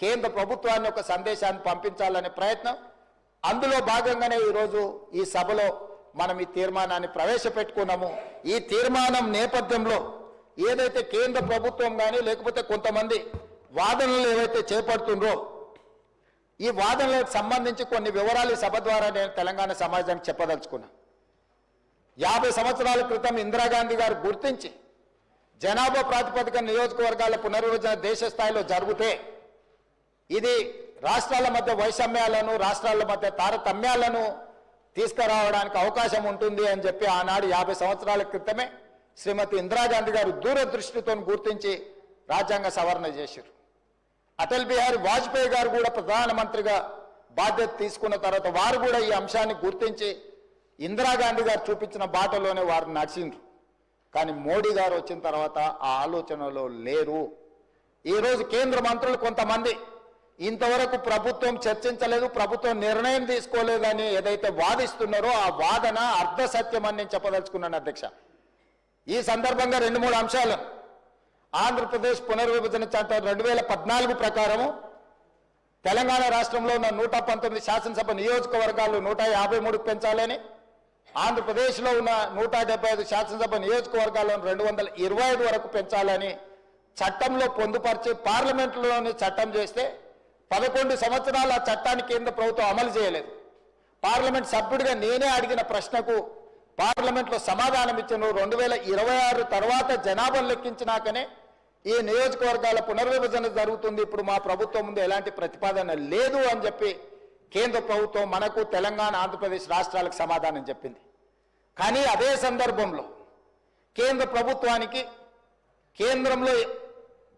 కేంద్ర ప్రభుత్వాన్ని ఒక సందేశాన్ని పంపించాలనే ప్రయత్నం. అందులో భాగంగానే ఈరోజు ఈ సభలో మనం ఈ తీర్మానాన్ని ప్రవేశపెట్టుకున్నాము. ఈ తీర్మానం నేపథ్యంలో ఏదైతే కేంద్ర ప్రభుత్వం కానీ లేకపోతే కొంతమంది వాదనలు ఏవైతే చేపడుతుండ్రో ఈ వాదనలకు సంబంధించి కొన్ని వివరాలు ఈ సభ ద్వారా నేను తెలంగాణ సమాజానికి చెప్పదలుచుకున్నా. 50 సంవత్సరాల క్రితం ఇందిరాగాంధీ గారు గుర్తించి జనాభా ప్రాతిపదిక నియోజకవర్గాల పునర్విభజన దేశ స్థాయిలో జరిగితే ఇది రాష్ట్రాల మధ్య వైషమ్యాలను రాష్ట్రాల మధ్య తారతమ్యాలను తీసుకురావడానికి అవకాశం ఉంటుంది అని చెప్పి ఆనాడు 50 సంవత్సరాల క్రితమే శ్రీమతి ఇందిరాగాంధీ గారు దూరదృష్టితో గుర్తించి రాజ్యాంగ సవరణ చేశారు. అటల్ బిహారీ వాజ్పేయి గారు కూడా ప్రధానమంత్రిగా బాధ్యత తీసుకున్న తర్వాత వారు కూడా ఈ అంశాన్ని గుర్తించి ఇందిరాగాంధీ గారు చూపించిన బాటలోనే వారు నడిచిండ్రు. కానీ మోడీ గారు వచ్చిన తర్వాత ఆ ఆలోచనలో లేరు. ఈరోజు కేంద్ర మంత్రులు కొంతమంది ఇంతవరకు ప్రభుత్వం చర్చించలేదు, ప్రభుత్వం నిర్ణయం తీసుకోలేదని ఏదైతే వాదిస్తున్నారో ఆ వాదన అర్ధసత్యమని నేను చెప్పదలుచుకున్నాను అధ్యక్ష. ఈ సందర్భంగా 2-3 అంశాలు. ఆంధ్రప్రదేశ్ పునర్విభజన చట్టం 2014 ప్రకారము తెలంగాణ రాష్ట్రంలో ఉన్న 119 శాసనసభ నియోజకవర్గాలు 153 పెంచాలని, ఆంధ్రప్రదేశ్లో ఉన్న 175 శాసనసభ నియోజకవర్గాలను 225 వరకు పెంచాలని చట్టంలో పొందుపరిచి పార్లమెంటులోని చట్టం చేస్తే 11 సంవత్సరాల ఆ చట్టాన్ని కేంద్ర ప్రభుత్వం అమలు చేయలేదు. పార్లమెంట్ సభ్యుడిగా నేనే అడిగిన ప్రశ్నకు పార్లమెంట్లో సమాధానం ఇచ్చిన 2026 తర్వాత జనాభాను లెక్కించినాకనే ఈ నియోజకవర్గాల పునర్విభజన జరుగుతుంది, ఇప్పుడు మా ప్రభుత్వం ముందు ఎలాంటి ప్రతిపాదన లేదు అని చెప్పి కేంద్ర ప్రభుత్వం మనకు తెలంగాణ ఆంధ్రప్రదేశ్ రాష్ట్రాలకు సమాధానం చెప్పింది. కానీ అదే సందర్భంలో కేంద్ర ప్రభుత్వానికి కేంద్రంలో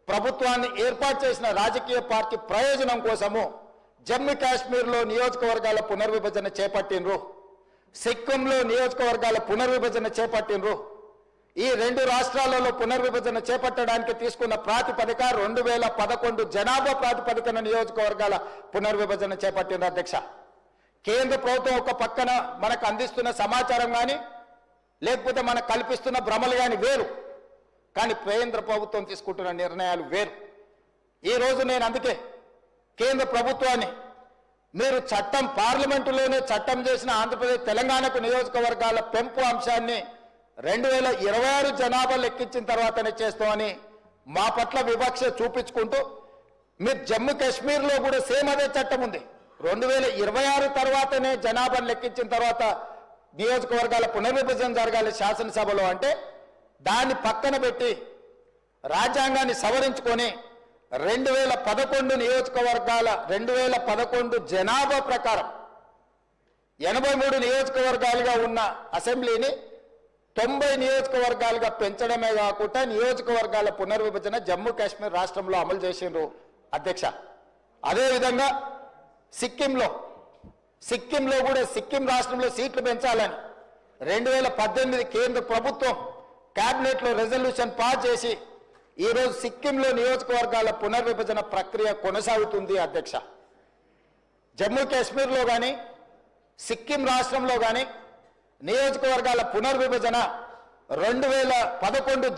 ప్రభుత్వాన్ని ఏర్పాటు చేసిన రాజకీయ పార్టీ ప్రయోజనం కోసము జమ్మూ కాశ్మీర్లో నియోజకవర్గాల పునర్విభజన చేపట్టినరు, సిక్కింలో నియోజకవర్గాల పునర్విభజన చేపట్టినరు. ఈ 2 రాష్ట్రాలలో పునర్విభజన చేపట్టడానికి తీసుకున్న ప్రాతిపదిక 2011 జనాభా ప్రాతిపదికన నియోజకవర్గాల పునర్విభజన చేపట్టిన అధ్యక్ష. కేంద్ర ప్రభుత్వం ఒక పక్కన మనకు అందిస్తున్న సమాచారం కానీ లేకపోతే మనకు కల్పిస్తున్న భ్రమలు కానీ వేరు, కానీ కేంద్ర ప్రభుత్వం తీసుకుంటున్న నిర్ణయాలు వేరు. ఈరోజు నేను అందుకే కేంద్ర ప్రభుత్వాన్ని మీరు చట్టం పార్లమెంటులోనే చట్టం చేసిన ఆంధ్రప్రదేశ్ తెలంగాణకు నియోజకవర్గాల పెంపు అంశాన్ని 2026 జనాభా లెక్కించిన తర్వాతనే చేస్తామని మా పట్ల వివక్ష చూపించుకుంటూ మీరు జమ్మూ కాశ్మీర్లో కూడా సేమ్ అదే చట్టం ఉంది. 2026 తర్వాతనే జనాభాను లెక్కించిన తర్వాత నియోజకవర్గాల పునర్విభజన జరగాలి శాసనసభలో అంటే దాన్ని పక్కన పెట్టి రాజ్యాంగాన్ని సవరించుకొని 2011 నియోజకవర్గాల 2011 జనాభా ప్రకారం 83 నియోజకవర్గాలుగా ఉన్న అసెంబ్లీని 90 నియోజకవర్గాలుగా పెంచడమే కాకుండా నియోజకవర్గాల పునర్విభజన జమ్మూ కాశ్మీర్ రాష్ట్రంలో అమలు చేసిండ్రు అధ్యక్ష. అదేవిధంగా సిక్కింలో కూడా సిక్కిం రాష్ట్రంలో సీట్లు పెంచాలని 2018 కేంద్ర ప్రభుత్వం క్యాబినెట్లో రెజల్యూషన్ పాస్ చేసి ఈరోజు సిక్కింలో నియోజకవర్గాల పునర్విభజన ప్రక్రియ కొనసాగుతుంది అధ్యక్ష. జమ్మూ కాశ్మీర్లో కానీ సిక్కిం రాష్ట్రంలో కానీ నియోజకవర్గాల పునర్విభజన 2011